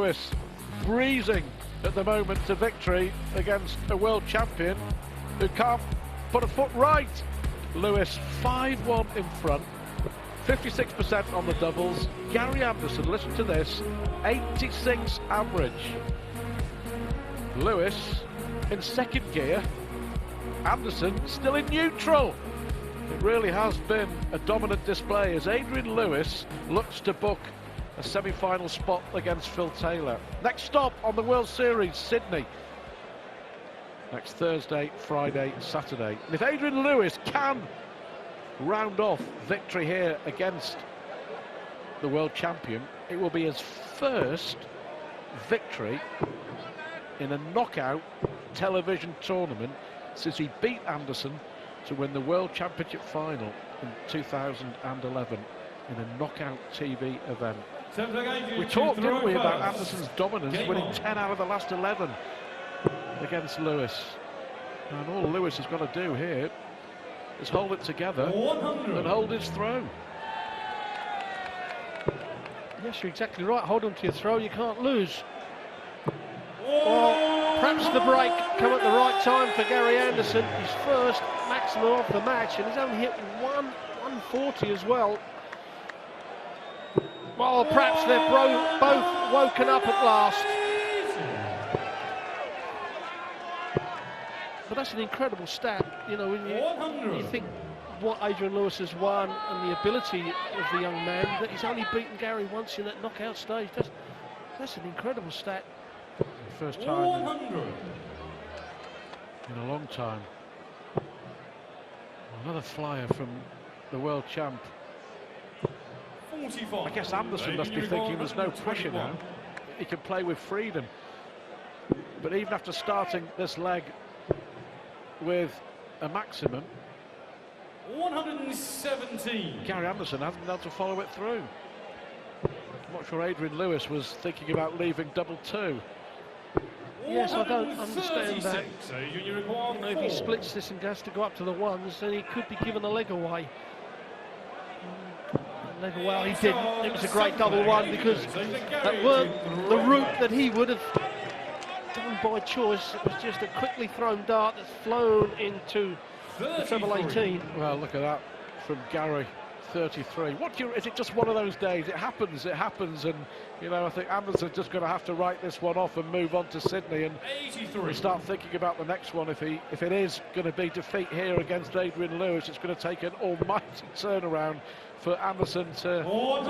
Lewis breezing at the moment to victory against a world champion who can't put a foot right. Lewis 5-1 in front, 56% on the doubles. Gary Anderson, listen to this, 86 average. Lewis in second gear, Anderson still in neutral. It really has been a dominant display as Adrian Lewis looks to book a semi-final spot against Phil Taylor. Next stop on the World Series, Sydney. Next Thursday, Friday, Saturday. And if Adrian Lewis can round off victory here against the world champion, it will be his first victory in a knockout television tournament since he beat Anderson to win the World Championship final in 2011 in a knockout TV event. We talked, didn't we, about Anderson's dominance, winning 10 out of the last 11 against Lewis. And all Lewis has got to do here is hold it together and hold his throw. Yes, you're exactly right. Hold on to your throw, you can't lose. Well, perhaps the break come at the right time for Gary Anderson. His first maximum of the match, and he's only hit 140 as well. Well, perhaps they've both woken up at last. But that's an incredible stat, you know, when you think what Adrian Lewis has won and the ability of the young man, that he's only beaten Gary once in that knockout stage. That's an incredible stat. First time in a long time. Another flyer from the world champ. 45. I guess Anderson must be thinking there's no pressure now. He can play with freedom. But even after starting this leg with a maximum, 117. Gary Anderson hasn't been able to follow it through. I'm not sure Adrian Lewis was thinking about leaving double two. Yes, I don't understand that. So you require, you know, if he splits this and has to go up to the ones, then he could be given a leg away. Well, he didn't. It was a great double one because that weren't the route that he would have done by choice. It was just a quickly thrown dart that's flown into the treble 18. Well, look at that from Gary, 33. Is it just one of those days? It happens, and you know, I think Anderson's just going to have to write this one off and move on to Sydney and start thinking about the next one. If it is going to be defeat here against Adrian Lewis, it's going to take an almighty turnaround for Anderson to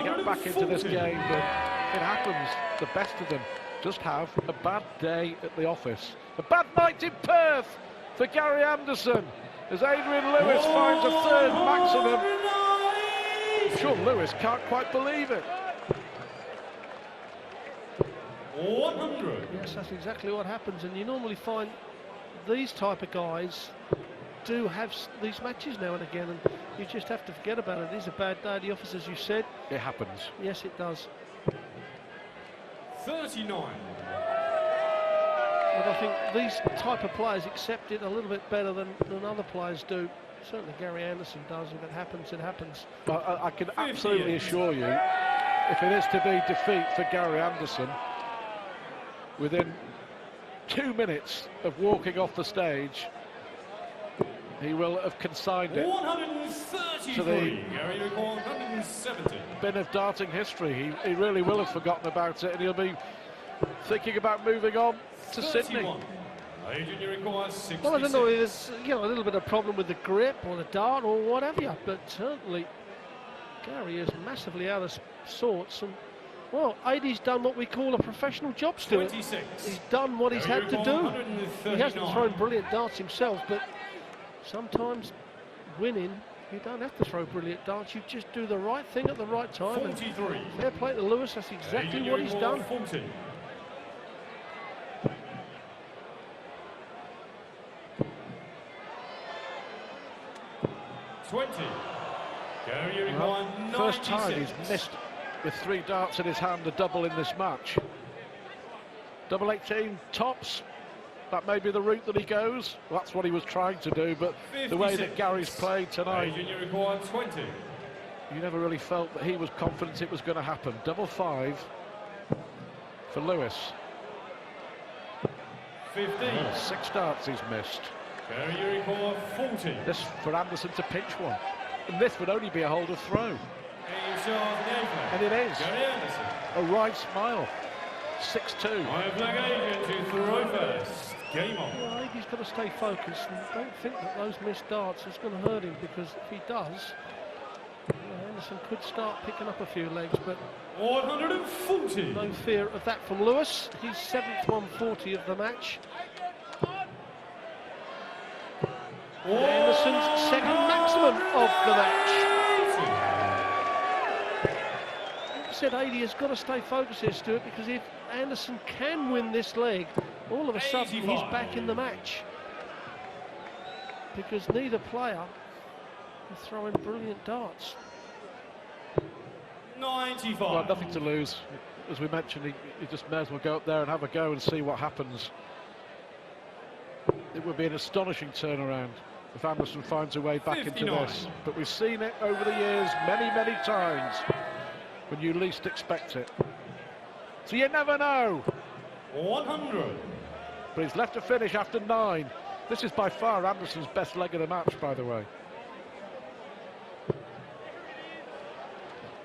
get back into this game. But it happens. The best of them just have a bad day at the office. A bad night in Perth for Gary Anderson as Adrian Lewis finds a third maximum. I'm sure Lewis can't quite believe it. 100. Yes, that's exactly what happens, and you normally find these type of guys do have these matches now and again, and you just have to forget about it. It is a bad day at the office, as you said. It happens. Yes, it does. 39. But I think these type of players accept it a little bit better than other players do. Certainly Gary Anderson does. If it happens, it happens. But I can absolutely assure you, if it is to be defeat for Gary Anderson, within 2 minutes of walking off the stage, he will have consigned it 133. to the 170. bin of darting history. He really will have forgotten about it, and he'll be thinking about moving on to 31. Sydney. Adrian, you require 66. Well, I don't know if there's a little bit of problem with the grip or the dart or whatever, but certainly Gary is massively out of sorts. And well, Adie's done what we call a professional job still. 26. He's done what he's had to do. He hasn't thrown brilliant darts himself, but sometimes winning, you don't have to throw brilliant darts. You just do the right thing at the right time. 43. And fair play to Lewis. That's exactly Adrian, what he's done. 40. 20. Gary, you require 96. First time he's missed with 3 darts in his hand, a double in this match. Double 18 tops. That may be the route that he goes. Well, that's what he was trying to do, but 56. The way that Gary's played tonight, Adrian, you require 20. you never really felt that he was confident it was going to happen. Double 5, for Lewis. 15. 6 darts he's missed. Gary, you record 40. This for Anderson to pinch one. And this would only be a hold of throw. And it is. Gary Anderson. A right smile. 6-2. High flag agent to throw first. Game on. Well, I think he's got to stay focused and don't think that those missed darts is going to hurt him, because if he does, Anderson could start picking up a few legs, but 140. no fear of that from Lewis. He's 7th 140 of the match. Anderson's second maximum of the match. Like I said, 80 has got to stay focused here, Stuart, because if Anderson can win this leg, all of a sudden 85. he's back in the match. Because neither player is throwing brilliant darts. 95. Well, nothing to lose. As we mentioned, he just may as well go up there and have a go and see what happens. It would be an astonishing turnaround if Anderson finds a way back 59. into this. But we've seen it over the years many, many times when you least expect it. So you never know. 100. But he's left to finish after 9. This is by far Anderson's best leg of the match, by the way.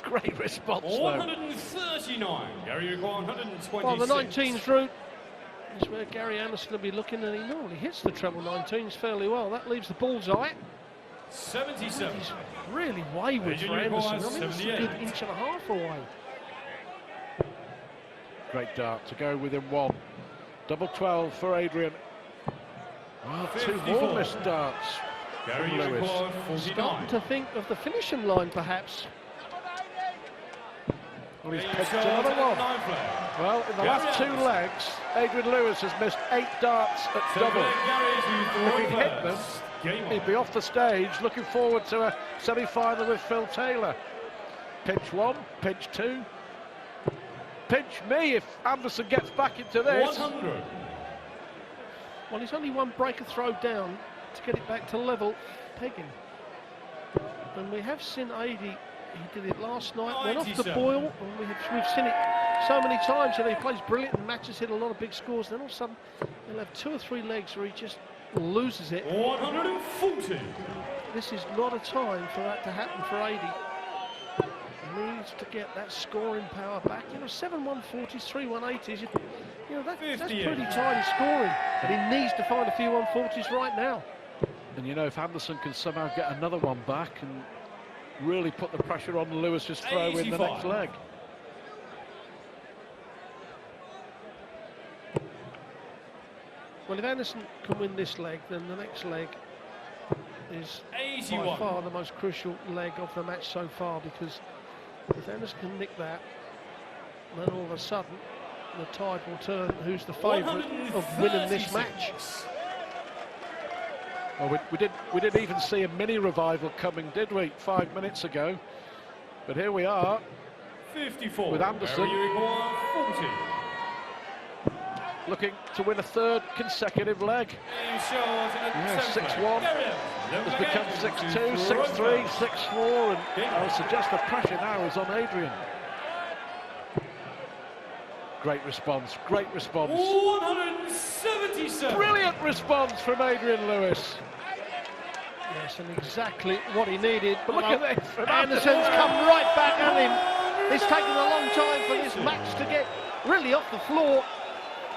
Great response, though. 139. Gary, you 126. Well, the 19s route is where Gary Anderson will be looking, and he normally hits the treble 19s fairly well. That leaves the bullseye. 77. He's really wayward for Anderson. I mean, it's a good 1.5 inches away. Great dart to go within 1. Double 12 for Adrian. Oh, 2 more 54. missed darts Gary, from you Lewis. record 49. To think of the finishing line, perhaps. Well, he's picked another one. Well, in the last 2 legs, Adrian Lewis has missed 8 darts at double. If he'd hit them, he'd be off the stage, looking forward to a semi-final with Phil Taylor. Pinch 1, pinch 2. Pinch me if Anderson gets back into this. 100. Well, he's only one breaker throw down to get it back to level pegging. And we have seen 80. He did it last night, went off the 97. boil, and we've seen it so many times. You know, he plays brilliant in matches, hit a lot of big scores, then all of a sudden he'll have 2 or 3 legs where he just loses it. 140. This is not a time for that to happen for 80. He needs to get that scoring power back. You know, 7 140s, 3 180s. You know, that's pretty tidy scoring. And he needs to find a few 140s right now. And you know, if Anderson can somehow get another one back and really put the pressure on Lewis's throw 85. in the next leg. Well, if Anderson can win this leg, then the next leg is 81. by far the most crucial leg of the match so far, because if Anderson can nick that, then all of a sudden the tide will turn. Who's the favourite of winning this match? Well, we didn't even see a mini revival coming, did we, 5 minutes ago? But here we are 54. with Anderson. Gary, you record 40. Looking to win a 3rd consecutive leg. Yeah, 6-1 has become 6-2, 6-3, 6-4, and I would suggest the pressure now is on Adrian. Great response, great response. 177. Brilliant response from Adrian Lewis. Yes, and exactly what he needed. But look at this. from Anderson's come right back at him. It's taken a long time for this match to get really off the floor,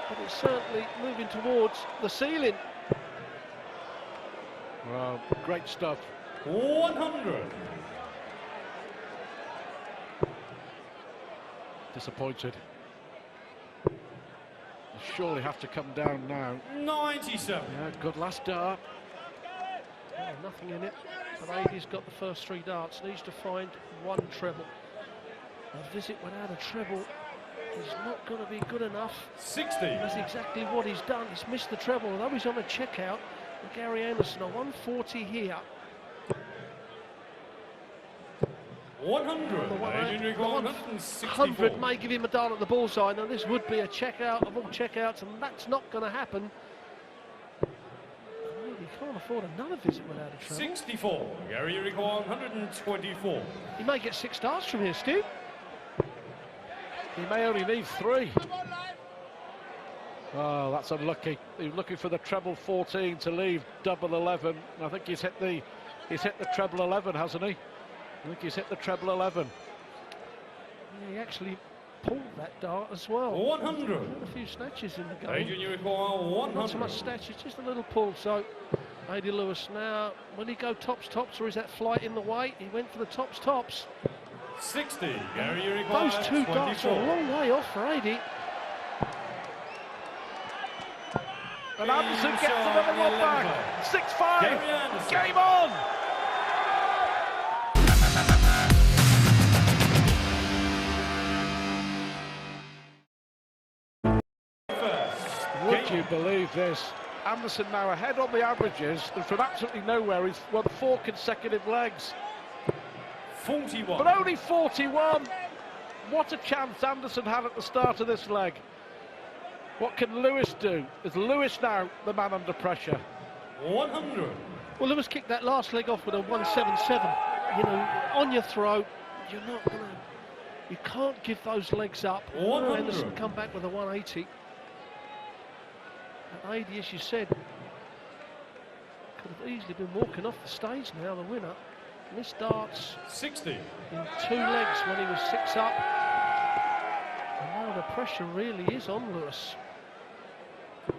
but it's certainly moving towards the ceiling. Wow, great stuff. 100. Disappointed. He'll surely have to come down now. 97. Yeah, good last dart. Oh, nothing in it, but Adie's got the first 3 darts, needs to find 1 treble. A visit without a treble is not going to be good enough. 60. That's exactly what he's done. He's missed the treble, although he's on a checkout. Gary Anderson, a 140 here. 100. The 164. 100 may give him a dart at the bullseye. Now this would be a checkout of all checkouts, and that's not going to happen. He can't afford another visit without a treble. 64. Gary, you record 124. He may get 6 darts from here, Stu. He may only need 3. Oh, that's unlucky. He was looking for the treble 14 to leave double 11. I think he's hit the treble 11, hasn't he? I think he's hit the treble 11. Yeah, he actually pulled that dart as well. 100. Had a few snatches in the game. Adrian, you require 100. Not so much snatches, just a little pull. So, Adi Lewis now, will he go tops, or is that flight in the way? He went for the tops. 60. Gary, you require Those 2 darts are a 24. long way off for Adi. And Anderson gets another one back. 6-5. Gary Anderson. Game on. Would you believe this? Anderson now ahead on the averages, and from absolutely nowhere he's won 4 consecutive legs. 41. But only 41. What a chance Anderson had at the start of this leg. What can Lewis do? Is Lewis now the man under pressure? 100. Well, Lewis kicked that last leg off with a 177. You know, on your throat, you're not going to... You can't give those legs up. 100. Anderson come back with a 180. And Adi, as you said, could have easily been walking off the stage now, the winner. And this darts 60. in 2 legs when he was 6 up. And now the pressure really is on Lewis. I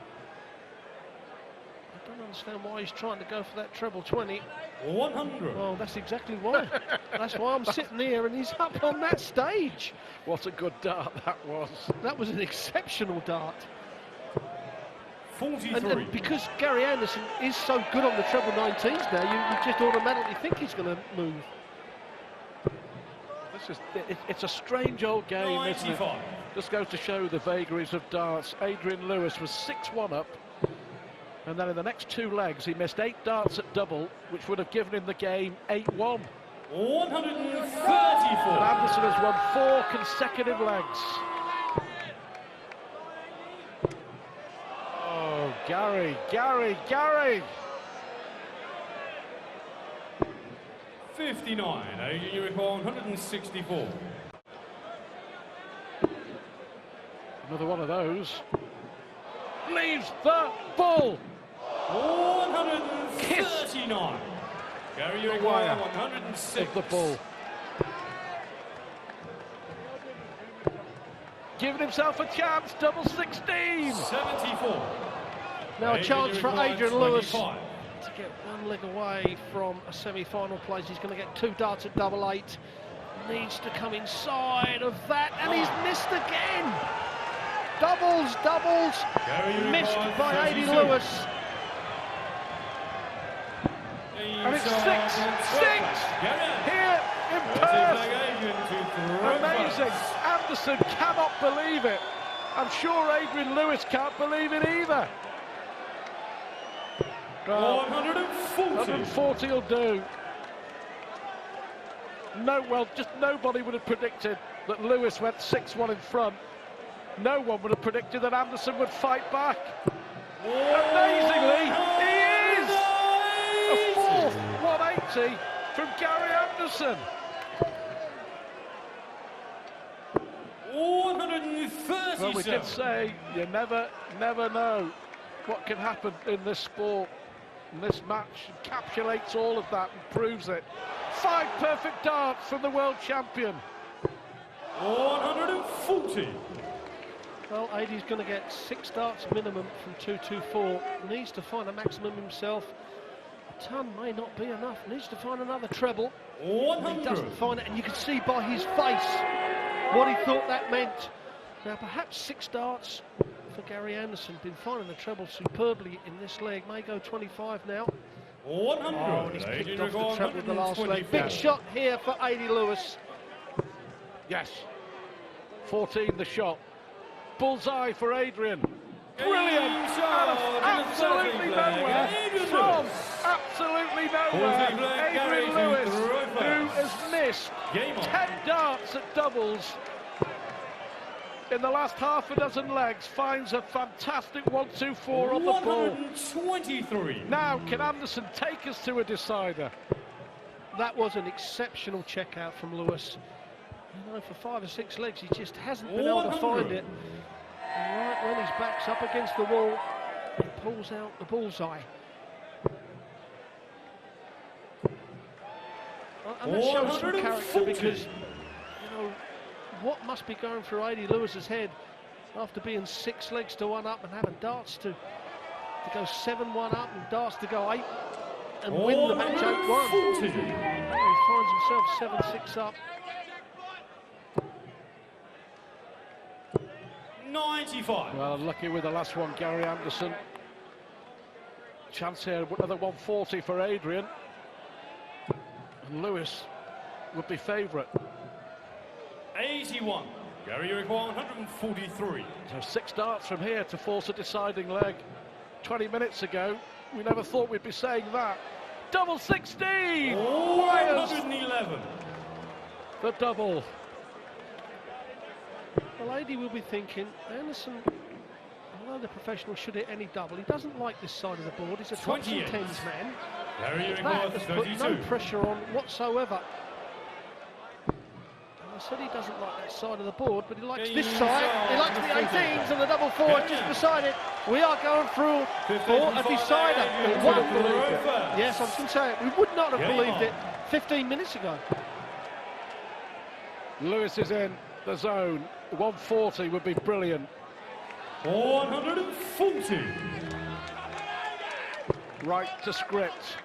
don't understand why he's trying to go for that treble 20. 100. Well, that's exactly why. That's why I'm sitting here and he's up on that stage. What a good dart that was. That was an exceptional dart. 43. And because Gary Anderson is so good on the treble 19s now, you just automatically think he's going to move. It's a strange old game, isn't it? 95. Just goes to show the vagaries of darts. Adrian Lewis was 6-1 up, and then in the next 2 legs he missed 8 darts at double, which would have given him the game 8-1. 134. And Anderson has won 4 consecutive legs. Oh, Gary. 59. Adrian, you require 164. Another one of those. Leaves the ball. 139. Gary, you The require wire 106. of the ball. Giving himself a chance, double 16. 74. Now a chance for requires Adrian Lewis 25. to get 1 leg away from a semi-final place. He's going to get 2 darts at double 8. Needs to come inside of that, and he's missed again. Doubles, Gary, you missed require by 32. Adi Lewis. And it's 6 Gary. here in Perth. Amazing. Anderson cannot believe it. I'm sure Adrian Lewis can't believe it either. 140. 140 will do. No, well, just nobody would have predicted that Lewis went 6-1 in front. No one would have predicted that Anderson would fight back. Amazingly, he is! A 4th 180 from Gary Anderson. 137. Well, we did say you never know what can happen in this sport. And this match encapsulates all of that and proves it. 5 perfect darts from the world champion. 140. Well, Adi's going to get 6 darts minimum from 224. Needs to find a maximum himself. A ton may not be enough. Needs to find another treble. He 100. doesn't find it, and you can see by his face what he thought that meant. Now, perhaps 6 darts for Gary Anderson. Been finding the treble superbly in this leg. May go 25 now. 100. Oh, and he's picked off the treble the last leg. 124. Big shot here for Adi Lewis. Yes. 14 the shot. Bullseye for Adrian. Brilliant. Out of absolutely nowhere. From absolutely nowhere. Adrian Lewis, who has missed 10 darts at doubles in the last half a dozen legs, finds a fantastic 1-2-4 on the ball. 123. Now, can Anderson take us to a decider? That was an exceptional check out from Lewis. You know, for 5 or 6 legs, he just hasn't been able to find it. And right when his back's up against the wall, he pulls out the bullseye. And that shows some character because, you know, what must be going through A.D. Lewis's head after being 6 legs to 1 up and having Darts to go 7-1 up and Darts to go 8 and win the match 8-1. He finds himself 7-6 up. 95. Well, unlucky with the last one, Gary Anderson. Chance here, another 140 for Adrian. And Lewis would be favourite. 81. Gary, you require 143. So 6 darts from here to force a deciding leg. 20 minutes ago, we never thought we'd be saying that. Double 16! 111. The double. The lady will be thinking, Anderson, although the professional should hit any double, he doesn't like this side of the board. He's a tops and 10s man. Gary, you That require has put 32. no pressure on whatsoever. I said he doesn't like that side of the board, but he likes this side. He likes the 18s and the double 4 has just decided we are going through for a decider. We wouldn't have believed it. Yes, I was going to say it. We would not have believed it 15 minutes ago. Lewis is in the zone. 140 would be brilliant. 140. Right to script.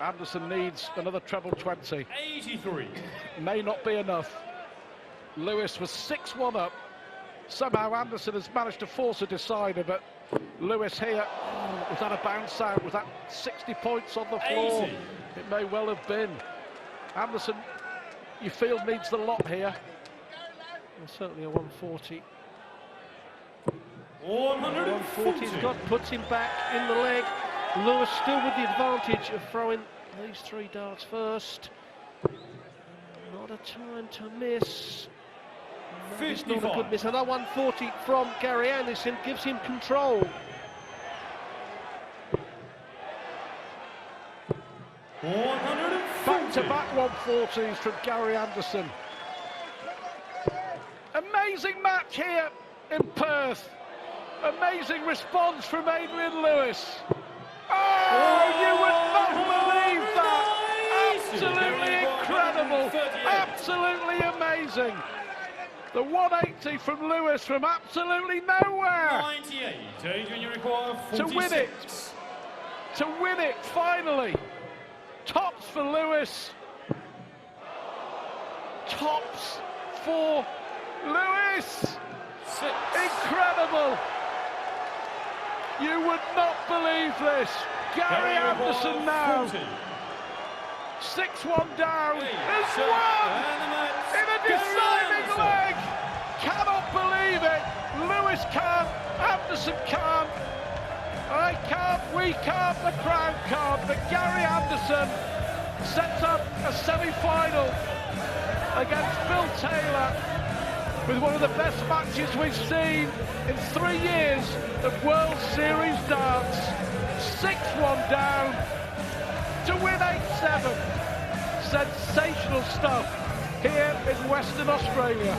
Anderson needs another treble 20. 83. May not be enough. Lewis was 6-1 up. Somehow Anderson has managed to force a decider, but Lewis here, was that a bounce out? Was that 60 points on the floor? 80. It may well have been. Anderson, you feel, needs the lot here. Well, certainly a 140. 140. 140's got, puts him back in the leg. Lewis still with the advantage of throwing these 3 darts first. Not a time to miss. No, it's not a good miss. Another 140 from Gary Anderson gives him control. 140. Back-to-back 140s from Gary Anderson. Amazing match here in Perth. Amazing response from Adrian Lewis. Oh, you would not believe that! Absolutely incredible! Absolutely amazing! The 180 from Lewis from absolutely nowhere! 98. Adrian, you require 46. To win it! To win it, finally! Tops for Lewis. Tops for Lewis! 6. Incredible! You would not believe this. Gary Anderson now. 6-1 down. There's one in a deciding leg. Cannot believe it. Lewis can't. Anderson can't. I can't. We can't. The crowd can't. But Gary Anderson sets up a semi-final against Phil Taylor with one of the best matches we've seen in 3 years of World Series darts. 6-1 down to win 8-7. Sensational stuff here in Western Australia.